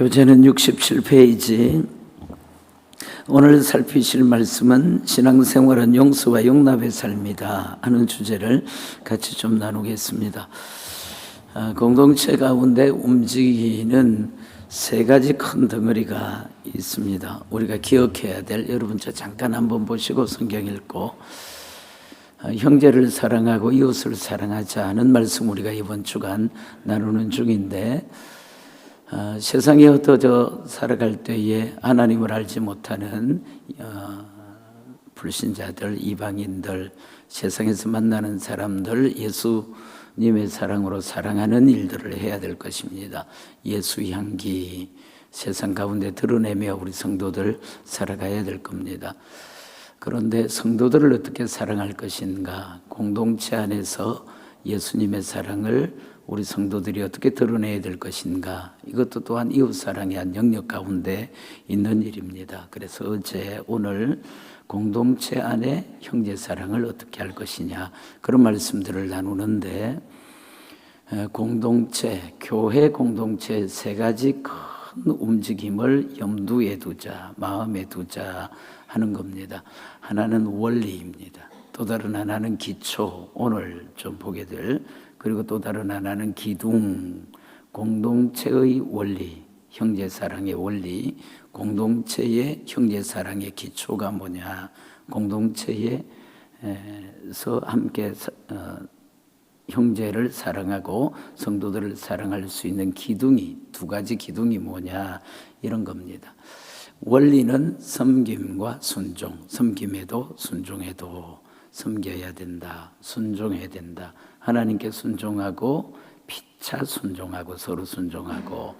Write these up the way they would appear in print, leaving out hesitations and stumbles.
교재는 67페이지. 오늘 살피실 말씀은 신앙생활은 용서와 용납의 삶이다 하는 주제를 같이 좀 나누겠습니다. 공동체 가운데 움직이는 세 가지 큰 덩어리가 있습니다. 우리가 기억해야 될, 여러분 저 잠깐 한번 보시고 성경 읽고, 형제를 사랑하고 이웃을 사랑하자 하는 말씀 우리가 이번 주간 나누는 중인데, 세상에 흩어져 살아갈 때에 하나님을 알지 못하는 불신자들, 이방인들, 세상에서 만나는 사람들, 예수님의 사랑으로 사랑하는 일들을 해야 될 것입니다. 예수 향기 세상 가운데 드러내며 우리 성도들 살아가야 될 겁니다. 그런데 성도들을 어떻게 사랑할 것인가, 공동체 안에서 예수님의 사랑을 우리 성도들이 어떻게 드러내야 될 것인가, 이것도 또한 이웃사랑의 한 영역 가운데 있는 일입니다. 그래서 어제 오늘 공동체 안에 형제사랑을 어떻게 할 것이냐, 그런 말씀들을 나누는데, 공동체, 교회 공동체 세 가지 큰 움직임을 염두에 두자, 마음에 두자 하는 겁니다. 하나는 원리입니다. 또 다른 하나는 기초, 오늘 좀 보게 될, 그리고 또 다른 하나는 기둥, 공동체의 원리, 형제사랑의 원리, 공동체의 형제사랑의 기초가 뭐냐, 공동체에서 함께 형제를 사랑하고 성도들을 사랑할 수 있는 기둥이, 두 가지 기둥이 뭐냐, 이런 겁니다. 원리는 섬김과 순종, 섬김에도 순종에도 섬겨야 된다, 순종해야 된다. 하나님께 순종하고 피차 순종하고 서로 순종하고,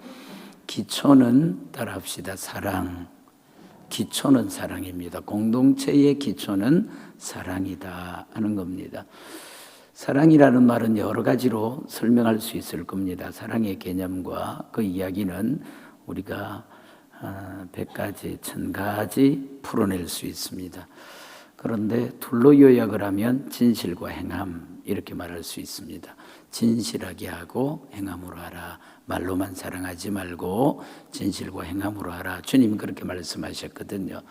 기초는 따라합시다. 사랑. 기초는 사랑입니다. 공동체의 기초는 사랑이다 하는 겁니다. 사랑이라는 말은 여러 가지로 설명할 수 있을 겁니다. 사랑의 개념과 그 이야기는 우리가 100가지, 1000가지 풀어낼 수 있습니다. 그런데 둘로 요약을 하면 진실과 행함, 이렇게 말할 수 있습니다. 진실하게 하고 행함으로 하라. 말로만 사랑하지 말고 진실과 행함으로 하라. 주님 그렇게 말씀하셨거든요.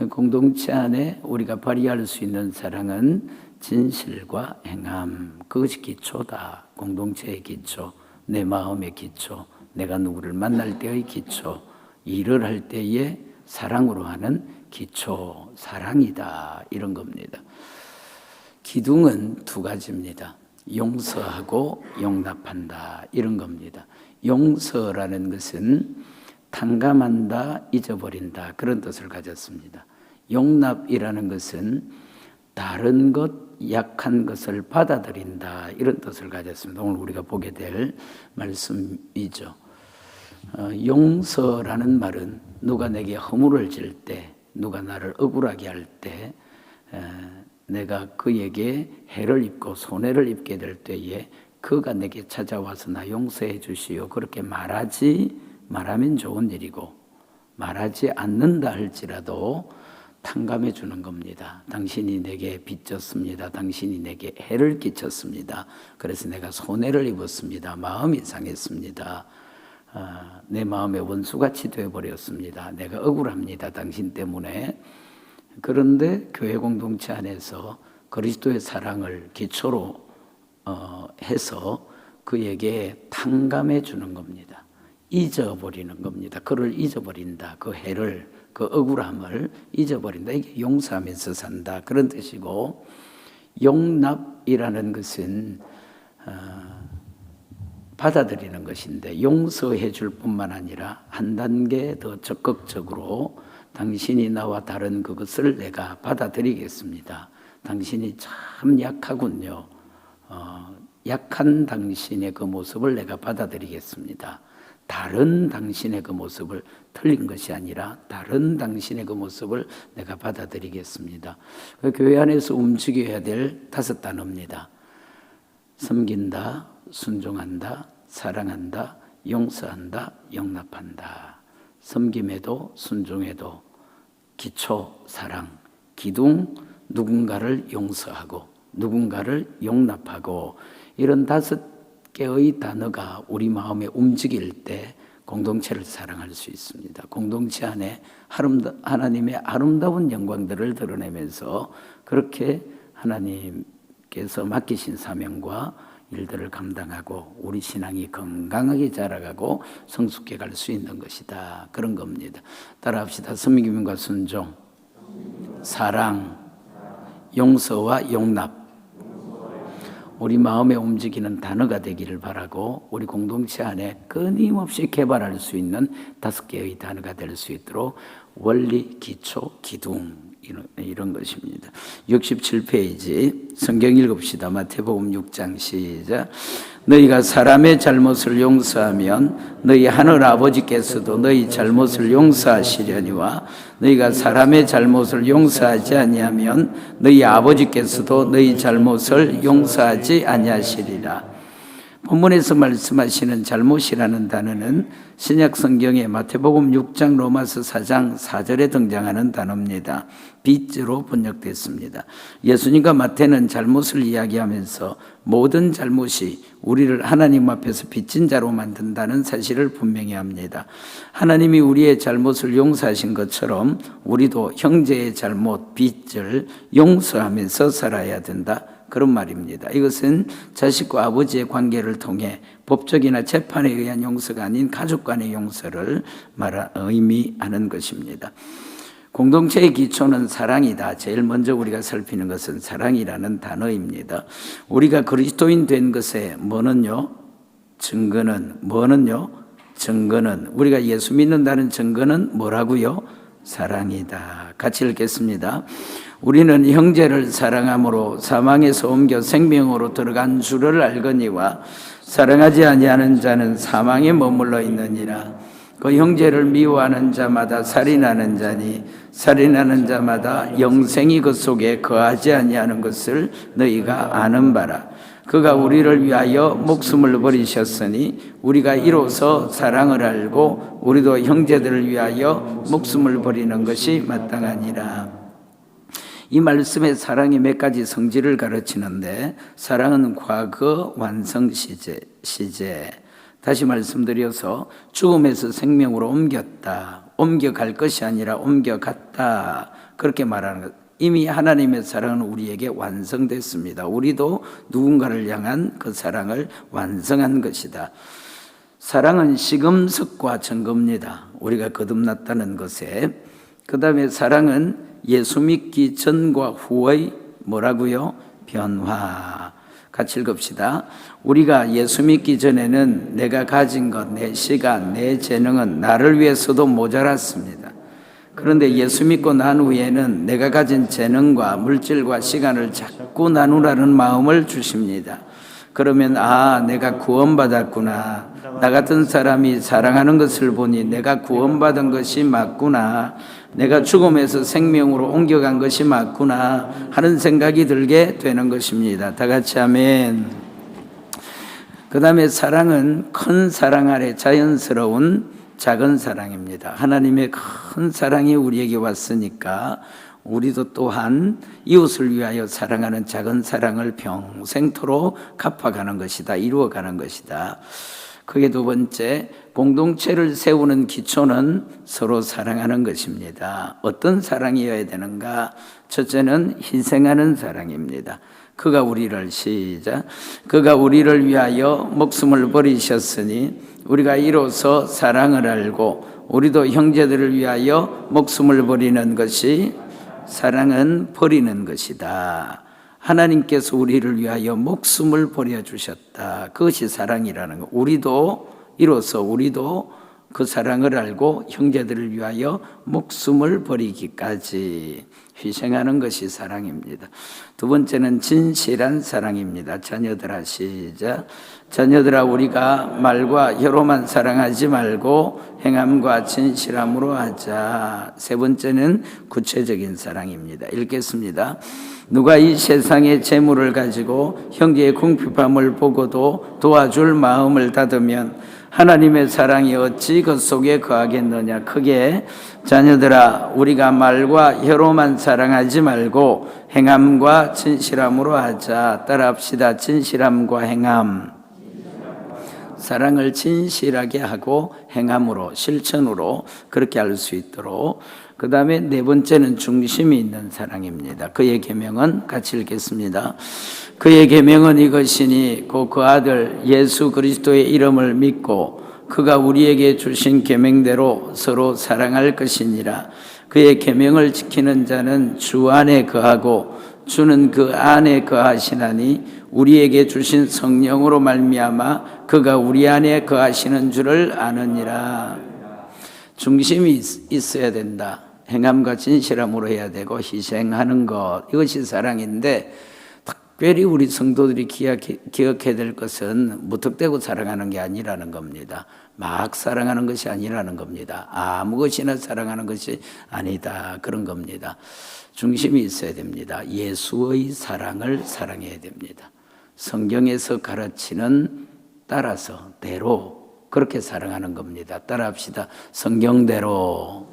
공동체 안에 우리가 발휘할 수 있는 사랑은 진실과 행함, 그것이 기초다. 공동체의 기초, 내 마음의 기초, 내가 누구를 만날 때의 기초, 일을 할 때의 사랑으로 하는 기초, 사랑이다, 이런 겁니다. 기둥은 두 가지입니다. 용서하고 용납한다, 이런 겁니다. 용서라는 것은 탕감한다, 잊어버린다, 그런 뜻을 가졌습니다. 용납이라는 것은 다른 것, 약한 것을 받아들인다, 이런 뜻을 가졌습니다. 오늘 우리가 보게 될 말씀이죠. 용서라는 말은 누가 내게 허물을 질 때, 누가 나를 억울하게 할 때, 내가 그에게 해를 입고 손해를 입게 될 때에 그가 내게 찾아와서 나 용서해 주시오, 그렇게 말하면 좋은 일이고, 말하지 않는다 할지라도 탕감해 주는 겁니다. 당신이 내게 빚졌습니다. 당신이 내게 해를 끼쳤습니다. 그래서 내가 손해를 입었습니다. 마음이 상했습니다. 내 마음의 원수같이 되어버렸습니다. 내가 억울합니다. 당신 때문에. 그런데 교회 공동체 안에서 그리스도의 사랑을 기초로 해서 그에게 탕감해 주는 겁니다. 잊어버리는 겁니다. 그를 잊어버린다. 그 해를, 그 억울함을 잊어버린다. 이게 용서하면서 산다, 그런 뜻이고, 용납이라는 것은 받아들이는 것인데, 용서해 줄 뿐만 아니라 한 단계 더 적극적으로 당신이 나와 다른 그것을 내가 받아들이겠습니다. 당신이 참 약하군요. 약한 당신의 그 모습을 내가 받아들이겠습니다. 다른 당신의 그 모습을, 틀린 것이 아니라 다른 당신의 그 모습을 내가 받아들이겠습니다. 그 교회 안에서 움직여야 될 5단어입니다. 섬긴다, 순종한다, 사랑한다, 용서한다, 용납한다. 섬김에도 순종에도 기초 사랑, 기둥 누군가를 용서하고 누군가를 용납하고, 이런 5개의 단어가 우리 마음에 움직일 때 공동체를 사랑할 수 있습니다. 공동체 안에 하나님의 아름다운 영광들을 드러내면서 그렇게 하나님께서 맡기신 사명과 일들을 감당하고 우리 신앙이 건강하게 자라가고 성숙해 갈 수 있는 것이다. 그런 겁니다. 따라합시다. 섬김과 순종, 사랑, 용서와 용납. 우리 마음에 움직이는 단어가 되기를 바라고 우리 공동체 안에 끊임없이 개발할 수 있는 5개의 단어가 될 수 있도록 원리, 기초, 기둥 이런 것입니다. 67페이지 성경 읽읍시다. 마태복음 6장 시작. 너희가 사람의 잘못을 용서하면 너희 하늘 아버지께서도 너희 잘못을 용서하시려니와 너희가 사람의 잘못을 용서하지 아니하면 너희 아버지께서도 너희 잘못을 용서하지 아니하시리라. 본문에서 말씀하시는 잘못이라는 단어는 신약 성경의 마태복음 6장, 로마서 4장 4절에 등장하는 단어입니다. 빚으로 번역됐습니다. 예수님과 마태는 잘못을 이야기하면서 모든 잘못이 우리를 하나님 앞에서 빚진 자로 만든다는 사실을 분명히 합니다. 하나님이 우리의 잘못을 용서하신 것처럼 우리도 형제의 잘못, 빚을 용서하면서 살아야 된다. 그런 말입니다. 이것은 자식과 아버지의 관계를 통해 법적이나 재판에 의한 용서가 아닌 가족 간의 용서를 의미하는 것입니다. 공동체의 기초는 사랑이다. 제일 먼저 우리가 살피는 것은 사랑이라는 단어입니다. 우리가 그리스도인 된 것의 증거는 우리가 예수 믿는다는 증거는 뭐라고요? 사랑이다. 같이 읽겠습니다. 우리는 형제를 사랑함으로 사망에서 옮겨 생명으로 들어간 줄을 알거니와 사랑하지 아니하는 자는 사망에 머물러 있느니라. 그 형제를 미워하는 자마다 살인하는 자니 살인하는 자마다 영생이 그 속에 거하지 아니하는 것을 너희가 아는 바라. 그가 우리를 위하여 목숨을 버리셨으니 우리가 이로써 사랑을 알고 우리도 형제들을 위하여 목숨을 버리는 것이 마땅하니라. 이 말씀에 사랑의 몇 가지 성질을 가르치는데 사랑은 과거 완성 시제. 다시 말씀드려서 죽음에서 생명으로 옮겨갈 것이 아니라 옮겨갔다. 그렇게 말하는 것. 이미 하나님의 사랑은 우리에게 완성됐습니다. 우리도 누군가를 향한 그 사랑을 완성한 것이다. 사랑은 시금석과 증거입니다. 우리가 거듭났다는 것에. 그 다음에 사랑은 예수 믿기 전과 후의 변화. 같이 읽읍시다. 우리가 예수 믿기 전에는 내가 가진 것, 내 시간, 내 재능은 나를 위해서도 모자랐습니다. 그런데 예수 믿고 난 후에는 내가 가진 재능과 물질과 시간을 자꾸 나누라는 마음을 주십니다. 그러면 내가 구원받았구나. 나 같은 사람이 사랑하는 것을 보니 내가 구원받은 것이 맞구나. 내가 죽음에서 생명으로 옮겨간 것이 맞구나 하는 생각이 들게 되는 것입니다. 다 같이 아멘. 그 다음에 사랑은 큰 사랑 아래 자연스러운 작은 사랑입니다. 하나님의 큰 사랑이 우리에게 왔으니까 우리도 또한 이웃을 위하여 사랑하는 작은 사랑을 평생토록 갚아가는 것이다. 이루어가는 것이다. 그게 두 번째, 공동체를 세우는 기초는 서로 사랑하는 것입니다. 어떤 사랑이어야 되는가? 첫째는 희생하는 사랑입니다. 그가 우리를 위하여 목숨을 버리셨으니 우리가 이로써 사랑을 알고 우리도 형제들을 위하여 목숨을 버리는 것이 사랑은 버리는 것이다. 하나님께서 우리를 위하여 목숨을 버려주셨다. 그것이 사랑이라는 것. 우리도 그 사랑을 알고 형제들을 위하여 목숨을 버리기까지 희생하는 것이 사랑입니다. 두 번째는 진실한 사랑입니다. 자녀들아 시작. 자녀들아 우리가 말과 혀로만 사랑하지 말고 행함과 진실함으로 하자. 세 번째는 구체적인 사랑입니다. 읽겠습니다. 누가 이 세상의 재물을 가지고 형제의 궁핍함을 보고도 도와줄 마음을 닫으면 하나님의 사랑이 어찌 그 속에 거하겠느냐. 크게 자녀들아 우리가 말과 혀로만 사랑하지 말고 행함과 진실함으로 하자. 따라합시다. 진실함과 행함. 사랑을 진실하게 하고 행함으로, 실천으로 그렇게 할 수 있도록. 그 다음에 네 번째는 중심이 있는 사랑입니다. 그의 계명은 같이 읽겠습니다. 그의 계명은 이것이니 곧 그 아들 예수 그리스도의 이름을 믿고 그가 우리에게 주신 계명대로 서로 사랑할 것이니라. 그의 계명을 지키는 자는 주 안에 거하고 주는 그 안에 거하시나니 우리에게 주신 성령으로 말미암아 그가 우리 안에 거하시는 줄을 아느니라. 중심이 있어야 된다. 행함과 진실함으로 해야 되고 희생하는 것, 이것이 사랑인데 특별히 우리 성도들이 기억해야 될 것은 무턱대고 사랑하는 게 아니라는 겁니다. 막 사랑하는 것이 아니라는 겁니다. 아무 것이나 사랑하는 것이 아니다, 그런 겁니다. 중심이 있어야 됩니다. 예수의 사랑을 사랑해야 됩니다. 성경에서 가르치는 따라서 대로 그렇게 사랑하는 겁니다. 따라합시다. 성경대로.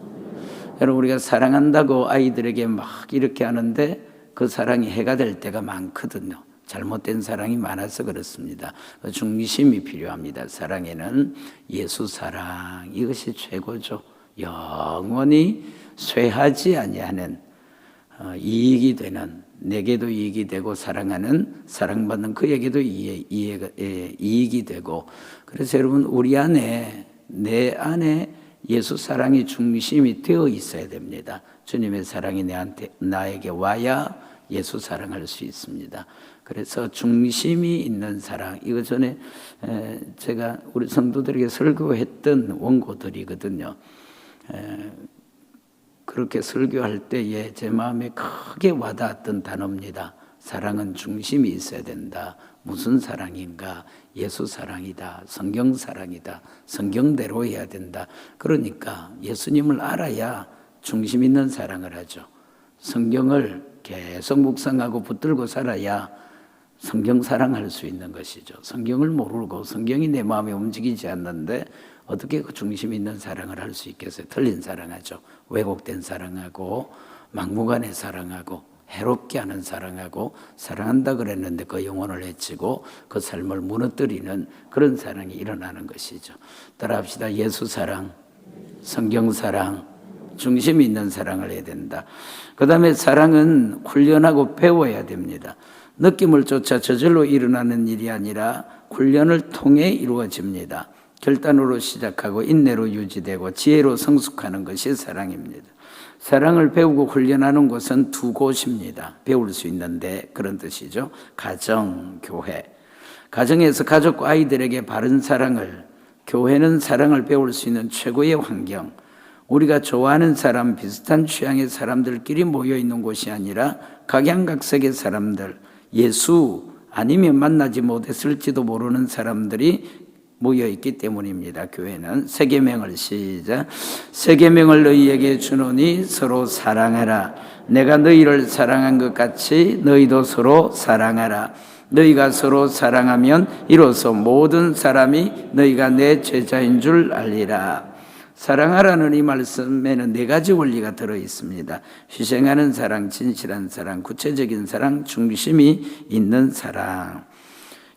여러분, 우리가 사랑한다고 아이들에게 막 이렇게 하는데 그 사랑이 해가 될 때가 많거든요. 잘못된 사랑이 많아서 그렇습니다. 중심이 필요합니다. 사랑에는 예수 사랑, 이것이 최고죠. 영원히 쇠하지 아니하는 이익이 되는, 내게도 이익이 되고 사랑하는, 사랑받는 그에게도 이익이 되고. 그래서 여러분, 우리 안에, 내 안에 예수 사랑이 중심이 되어 있어야 됩니다. 주님의 사랑이 나에게 와야 예수 사랑할 수 있습니다. 그래서 중심이 있는 사랑, 이거 전에 제가 우리 성도들에게 설교했던 원고들이거든요. 그렇게 설교할 때에 제 마음에 크게 와닿았던 단어입니다. 사랑은 중심이 있어야 된다. 무슨 사랑인가? 예수 사랑이다. 성경 사랑이다. 성경대로 해야 된다. 그러니까 예수님을 알아야 중심 있는 사랑을 하죠. 성경을 계속 묵상하고 붙들고 살아야 성경 사랑할 수 있는 것이죠. 성경을 모르고 성경이 내 마음에 움직이지 않는데 어떻게 그 중심 있는 사랑을 할 수 있겠어요? 틀린 사랑하죠. 왜곡된 사랑하고 막무가내 사랑하고 해롭게 하는 사랑하고, 사랑한다 그랬는데 그 영혼을 해치고 그 삶을 무너뜨리는 그런 사랑이 일어나는 것이죠. 따라합시다. 예수 사랑, 성경 사랑, 중심이 있는 사랑을 해야 된다. 그 다음에 사랑은 훈련하고 배워야 됩니다. 느낌을 쫓아 저절로 일어나는 일이 아니라 훈련을 통해 이루어집니다. 결단으로 시작하고 인내로 유지되고 지혜로 성숙하는 것이 사랑입니다. 사랑을 배우고 훈련하는 곳은 두 곳입니다. 배울 수 있는데, 그런 뜻이죠. 가정, 교회. 가정에서 가족과 아이들에게 바른 사랑을, 교회는 사랑을 배울 수 있는 최고의 환경. 우리가 좋아하는 사람, 비슷한 취향의 사람들끼리 모여 있는 곳이 아니라 각양각색의 사람들, 예수 아니면 만나지 못했을지도 모르는 사람들이 모여있기 때문입니다. 교회는 세 계명을 시작. 세 계명을 너희에게 주노니 서로 사랑하라. 내가 너희를 사랑한 것 같이 너희도 서로 사랑하라. 너희가 서로 사랑하면 이로써 모든 사람이 너희가 내 제자인 줄 알리라. 사랑하라는 이 말씀에는 네 가지 원리가 들어있습니다. 희생하는 사랑, 진실한 사랑, 구체적인 사랑, 중심이 있는 사랑.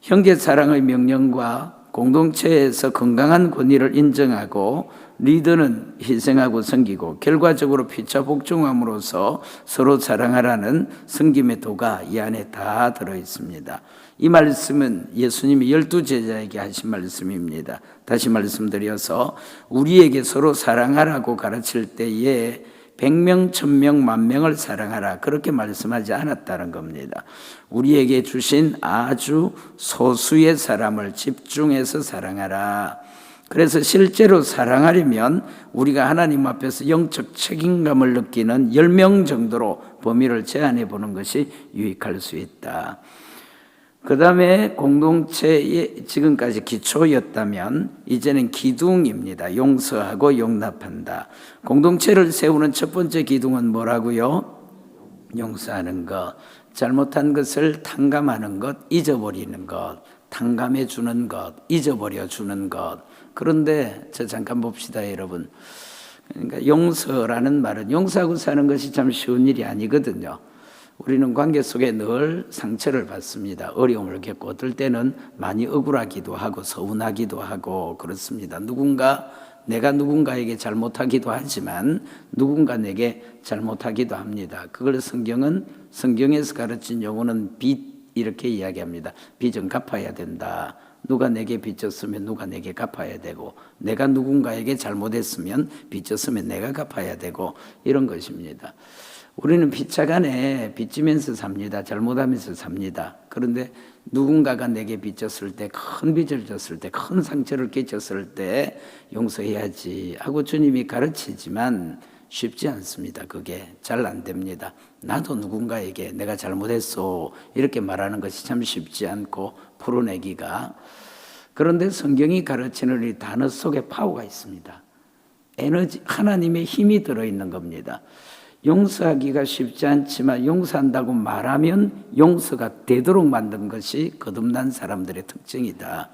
형제 사랑의 명령과 공동체에서 건강한 권위를 인정하고 리더는 희생하고 섬기고 결과적으로 피차 복종함으로써 서로 사랑하라는 섬김의 도가 이 안에 다 들어있습니다. 이 말씀은 예수님이 12제자에게 하신 말씀입니다. 다시 말씀드려서 우리에게 서로 사랑하라고 가르칠 때에 100명, 1000명, 10,000명을 사랑하라, 그렇게 말씀하지 않았다는 겁니다. 우리에게 주신 아주 소수의 사람을 집중해서 사랑하라. 그래서 실제로 사랑하려면 우리가 하나님 앞에서 영적 책임감을 느끼는 10명 정도로 범위를 제한해 보는 것이 유익할 수 있다. 그 다음에 공동체의 지금까지 기초였다면 이제는 기둥입니다. 용서하고 용납한다. 공동체를 세우는 첫 번째 기둥은 뭐라고요? 용서하는 것, 잘못한 것을 탕감하는 것, 잊어버리는 것, 탕감해 주는 것, 잊어버려 주는 것. 그런데 저 잠깐 봅시다, 여러분. 그러니까 용서라는 말은 용서하고 사는 것이 참 쉬운 일이 아니거든요. 우리는 관계 속에 늘 상처를 받습니다. 어려움을 겪고 어떨 때는 많이 억울하기도 하고 서운하기도 하고 그렇습니다. 내가 누군가에게 잘못하기도 하지만 누군가 내게 잘못하기도 합니다. 그걸 성경에서 가르친 용어는 빚 이렇게 이야기합니다. 빚은 갚아야 된다. 누가 내게 빚졌으면 누가 내게 갚아야 되고 내가 누군가에게 잘못했으면 빚졌으면 내가 갚아야 되고 이런 것입니다. 우리는 빚차간에 빚지면서 삽니다. 잘못하면서 삽니다. 그런데 누군가가 내게 빚졌을 때, 큰 빚을 졌을 때, 큰 상처를 끼쳤을 때 용서해야지 하고 주님이 가르치지만 쉽지 않습니다. 그게 잘 안 됩니다. 나도 누군가에게 내가 잘못했어 이렇게 말하는 것이 참 쉽지 않고 풀어내기가. 그런데 성경이 가르치는 이 단어 속에 파워가 있습니다. 에너지, 하나님의 힘이 들어있는 겁니다. 용서하기가 쉽지 않지만 용서한다고 말하면 용서가 되도록 만든 것이 거듭난 사람들의 특징이다.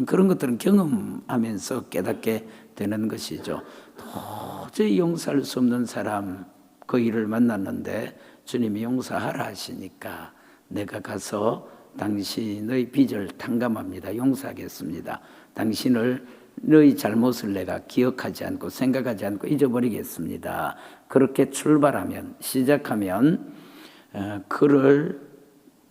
그런 것들은 경험하면서 깨닫게 되는 것이죠. 도저히 용서할 수 없는 사람, 그 일을 만났는데 주님이 용서하라 하시니까 내가 가서 당신의 빚을 탕감합니다. 용서하겠습니다. 너희 잘못을 내가 기억하지 않고 생각하지 않고 잊어버리겠습니다. 그렇게 시작하면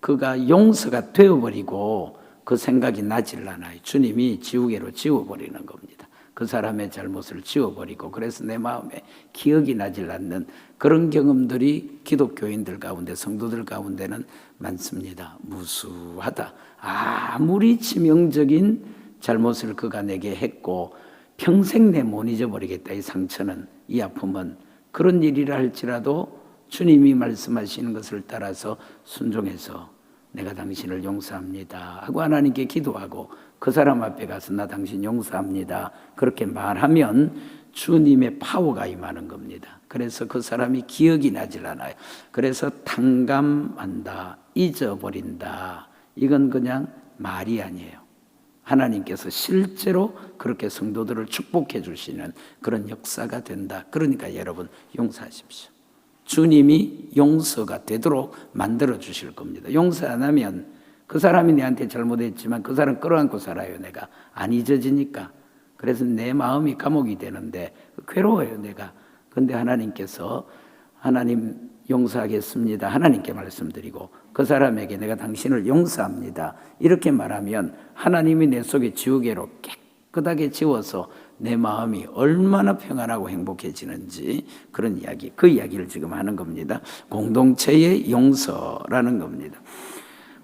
그가 용서가 되어버리고 그 생각이 나질 않아요. 주님이 지우개로 지워버리는 겁니다. 그 사람의 잘못을 지워버리고 그래서 내 마음에 기억이 나질 않는 그런 경험들이 기독교인들 가운데 성도들 가운데는 많습니다. 무수하다. 아무리 치명적인 잘못을 그가 내게 했고 평생 내 못 잊어버리겠다. 이 상처는, 이 아픔은 그런 일이라 할지라도 주님이 말씀하시는 것을 따라서 순종해서 내가 당신을 용서합니다 하고 하나님께 기도하고 그 사람 앞에 가서 나 당신 용서합니다 그렇게 말하면 주님의 파워가 임하는 겁니다. 그래서 그 사람이 기억이 나질 않아요. 그래서 탕감한다, 잊어버린다, 이건 그냥 말이 아니에요. 하나님께서 실제로 그렇게 성도들을 축복해 주시는 그런 역사가 된다. 그러니까 여러분 용서하십시오. 주님이 용서가 되도록 만들어 주실 겁니다. 용서 안 하면 그 사람이 내한테 잘못했지만 그 사람 끌어안고 살아요. 내가 안 잊어지니까. 그래서 내 마음이 감옥이 되는데 괴로워요 내가. 그런데 하나님께서 하나님 용서하겠습니다 하나님께 말씀드리고 그 사람에게 내가 당신을 용서합니다 이렇게 말하면 하나님이 내 속에 지우개로 깨끗하게 지워서 내 마음이 얼마나 평안하고 행복해지는지 그런 이야기, 그 이야기를 지금 하는 겁니다. 공동체의 용서라는 겁니다.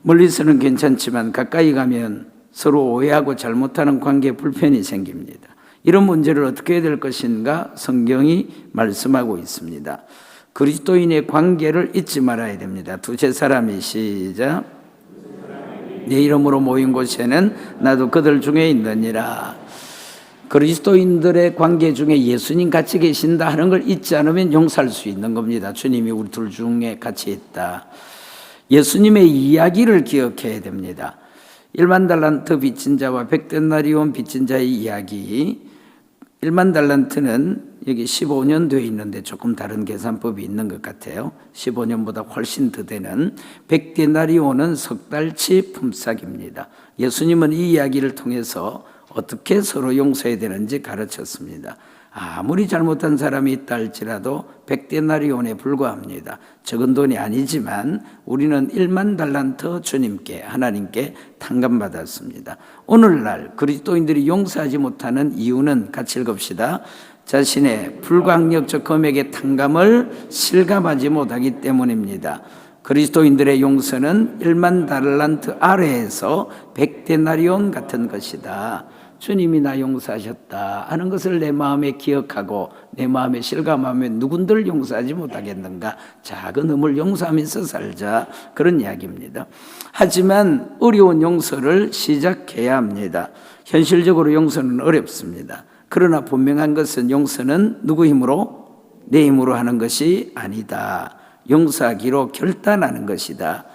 멀리서는 괜찮지만 가까이 가면 서로 오해하고 잘못하는 관계에 불편이 생깁니다. 이런 문제를 어떻게 해야 될 것인가 성경이 말씀하고 있습니다. 그리스도인의 관계를 잊지 말아야 됩니다. 두세 사람이 시작. 내 이름으로 모인 곳에는 나도 그들 중에 있느니라. 그리스도인들의 관계 중에 예수님 같이 계신다 하는 걸 잊지 않으면 용서할 수 있는 겁니다. 주님이 우리 둘 중에 같이 있다. 예수님의 이야기를 기억해야 됩니다. 1만 달란트 빚진 자와 100데나리온 빚진 자의 이야기. 1만 달란트는 여기 15년 되어 있는데 조금 다른 계산법이 있는 것 같아요. 15년보다 훨씬 더 되는 100데나리온은 석 달치 품삯입니다. 예수님은 이 이야기를 통해서 어떻게 서로 용서해야 되는지 가르쳤습니다. 아무리 잘못한 사람이 있다 할지라도 100데나리온에 불과합니다. 적은 돈이 아니지만 우리는 1만 달란트 주님께 하나님께 탕감받았습니다. 오늘날 그리스도인들이 용서하지 못하는 이유는 같이 읽읍시다. 자신의 불가항력적 금액의 탕감을 실감하지 못하기 때문입니다. 그리스도인들의 용서는 1만 달란트 아래에서 100데나리온 같은 것이다. 주님이 나 용서하셨다 하는 것을 내 마음에 기억하고 내 마음에 실감하면 누군들 용서하지 못하겠는가. 작은 흠을 용서하면서 살자, 그런 이야기입니다. 하지만 어려운 용서를 시작해야 합니다. 현실적으로 용서는 어렵습니다. 그러나 분명한 것은 용서는 누구 힘으로? 내 힘으로 하는 것이 아니다. 용서하기로 결단하는 것이다.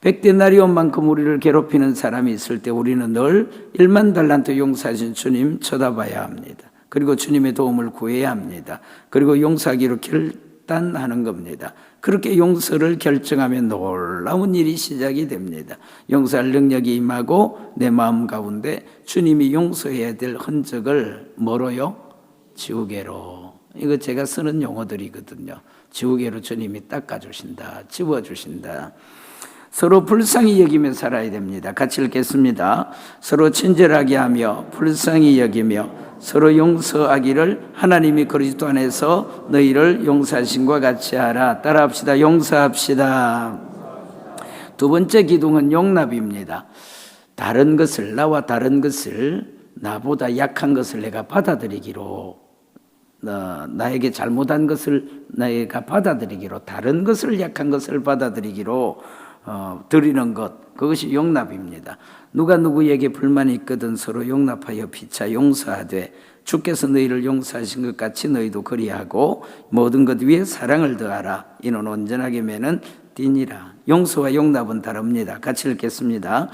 100데나리온만큼 우리를 괴롭히는 사람이 있을 때 우리는 늘 1만 달란트 용서하신 주님 쳐다봐야 합니다. 그리고 주님의 도움을 구해야 합니다. 그리고 용서하기로 결단하는 겁니다. 그렇게 용서를 결정하면 놀라운 일이 시작이 됩니다. 용서할 능력이 임하고 내 마음 가운데 주님이 용서해야 될 흔적을 뭐로요? 지우개로. 이거 제가 쓰는 용어들이거든요. 지우개로 주님이 닦아주신다, 지워주신다. 서로 불쌍히 여기며 살아야 됩니다. 같이 읽겠습니다. 서로 친절하게 하며 불쌍히 여기며 서로 용서하기를 하나님이 그리스도 안에서 너희를 용서하신과 같이 하라. 따라합시다. 용서합시다. 두 번째 기둥은 용납입니다. 다른 것을, 나와 다른 것을, 나보다 약한 것을 내가 받아들이기로, 나에게 잘못한 것을 내가 받아들이기로, 다른 것을, 약한 것을 받아들이기로 드리는 것, 그것이 용납입니다. 누가 누구에게 불만이 있거든 서로 용납하여 피차 용서하되 주께서 너희를 용서하신 것 같이 너희도 그리하고 모든 것 위에 사랑을 더하라. 이는 온전하게 매는 띠니라. 용서와 용납은 다릅니다. 같이 읽겠습니다.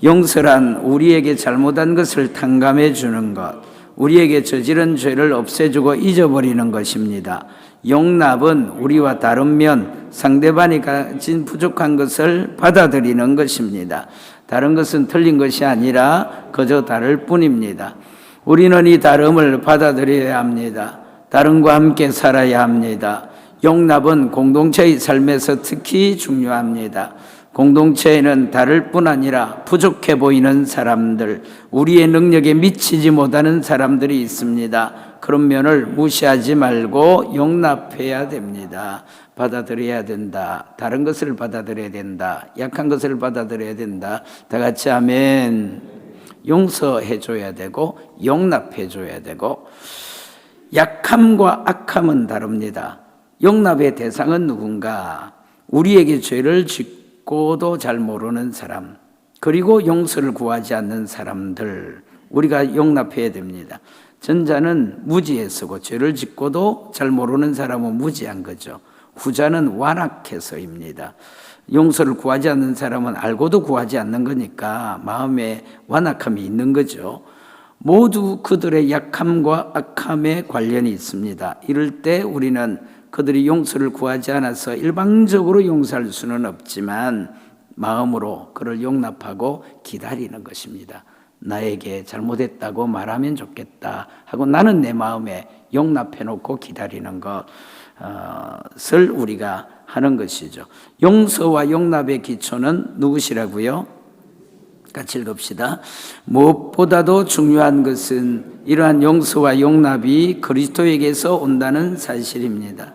용서란 우리에게 잘못한 것을 탕감해 주는 것, 우리에게 저지른 죄를 없애주고 잊어버리는 것입니다. 용납은 우리와 다른 면, 상대방이 가진 부족한 것을 받아들이는 것입니다. 다른 것은 틀린 것이 아니라 그저 다를 뿐입니다. 우리는 이 다름을 받아들여야 합니다. 다름과 함께 살아야 합니다. 용납은 공동체의 삶에서 특히 중요합니다. 공동체에는 다를 뿐 아니라 부족해 보이는 사람들, 우리의 능력에 미치지 못하는 사람들이 있습니다. 그런 면을 무시하지 말고 용납해야 됩니다. 받아들여야 된다. 다른 것을 받아들여야 된다. 약한 것을 받아들여야 된다. 다 같이 아멘. 용서해줘야 되고 용납해줘야 되고, 약함과 악함은 다릅니다. 용납의 대상은 누군가? 우리에게 죄를 짓고도 잘 모르는 사람, 그리고 용서를 구하지 않는 사람들, 우리가 용납해야 됩니다. 전자는 무지에 쓰고 죄를 짓고도 잘 모르는 사람은 무지한 거죠. 후자는 완악해서입니다. 용서를 구하지 않는 사람은 알고도 구하지 않는 거니까 마음에 완악함이 있는 거죠. 모두 그들의 약함과 악함에 관련이 있습니다. 이럴 때 우리는 그들이 용서를 구하지 않아서 일방적으로 용서할 수는 없지만 마음으로 그를 용납하고 기다리는 것입니다. 나에게 잘못했다고 말하면 좋겠다 하고 나는 내 마음에 용납해놓고 기다리는 것을 우리가 하는 것이죠. 용서와 용납의 기초는 누구시라고요? 같이 읽읍시다. 무엇보다도 중요한 것은 이러한 용서와 용납이 그리스도에게서 온다는 사실입니다.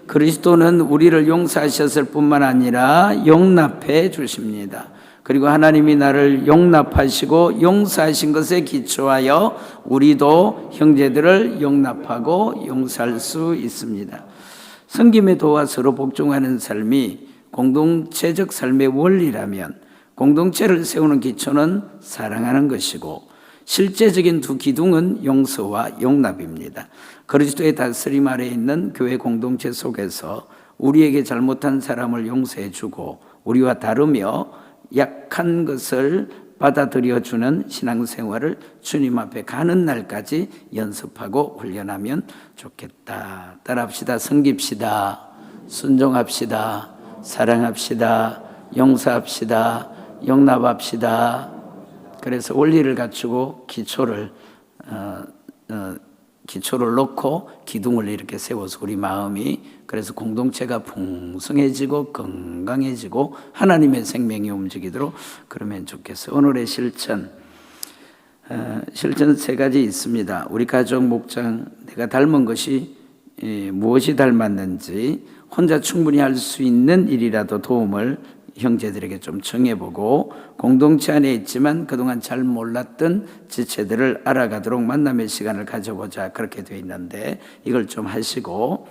그리스도는 우리를 용서하셨을 뿐만 아니라 용납해 주십니다. 그리고 하나님이 나를 용납하시고 용서하신 것에 기초하여 우리도 형제들을 용납하고 용서할 수 있습니다. 섬김의 도와 서로 복종하는 삶이 공동체적 삶의 원리라면 공동체를 세우는 기초는 사랑하는 것이고 실제적인 두 기둥은 용서와 용납입니다. 그리스도의 다스림 아래에 있는 교회 공동체 속에서 우리에게 잘못한 사람을 용서해 주고 우리와 다르며 약한 것을 받아들여주는 신앙생활을 주님 앞에 가는 날까지 연습하고 훈련하면 좋겠다. 따라합시다. 섬깁시다. 순종합시다. 사랑합시다. 용서합시다. 용납합시다. 그래서 원리를 갖추고 기초를 놓고 기둥을 이렇게 세워서 우리 마음이 그래서 공동체가 풍성해지고 건강해지고 하나님의 생명이 움직이도록 그러면 좋겠어요. 오늘의 실천 세 가지 있습니다. 우리 가족 목장 내가 닮은 것이 무엇이 닮았는지 혼자 충분히 할 수 있는 일이라도 도움을 형제들에게 좀 정해보고 공동체 안에 있지만 그동안 잘 몰랐던 지체들을 알아가도록 만남의 시간을 가져보자 그렇게 되어 있는데 이걸 좀 하시고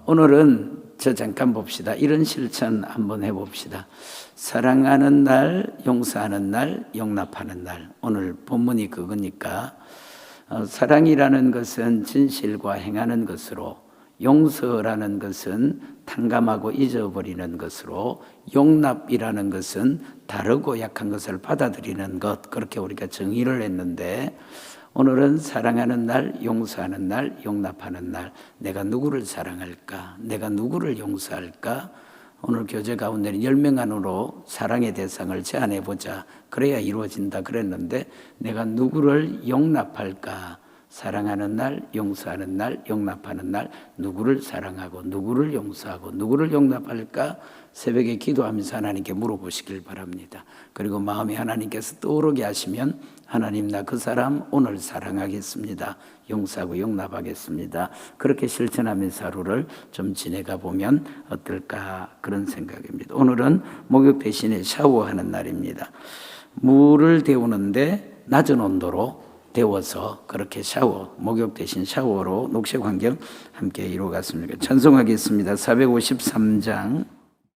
오늘은 저 잠깐 봅시다. 이런 실천 한번 해봅시다. 사랑하는 날, 용서하는 날, 용납하는 날. 오늘 본문이 그거니까 사랑이라는 것은 진실과 행하는 것으로 용서라는 것은 탕감하고 잊어버리는 것으로 용납이라는 것은 다르고 약한 것을 받아들이는 것 그렇게 우리가 정의를 했는데 오늘은 사랑하는 날, 용서하는 날, 용납하는 날. 내가 누구를 사랑할까? 내가 누구를 용서할까? 오늘 교재 가운데는 10명 안으로 사랑의 대상을 제안해보자. 그래야 이루어진다 그랬는데 내가 누구를 용납할까? 사랑하는 날, 용서하는 날, 용납하는 날, 누구를 사랑하고 누구를 용서하고 누구를 용납할까? 새벽에 기도하면서 하나님께 물어보시길 바랍니다. 그리고 마음이 하나님께서 떠오르게 하시면 하나님, 나 그 사람 오늘 사랑하겠습니다. 용서하고 용납하겠습니다. 그렇게 실천하면서 하루를 좀 지내가 보면 어떨까 그런 생각입니다. 오늘은 목욕 대신에 샤워하는 날입니다. 물을 데우는데 낮은 온도로 데워서 그렇게 목욕 대신 샤워로 녹색 환경 함께 이루어갔습니다. 찬송하겠습니다. 453장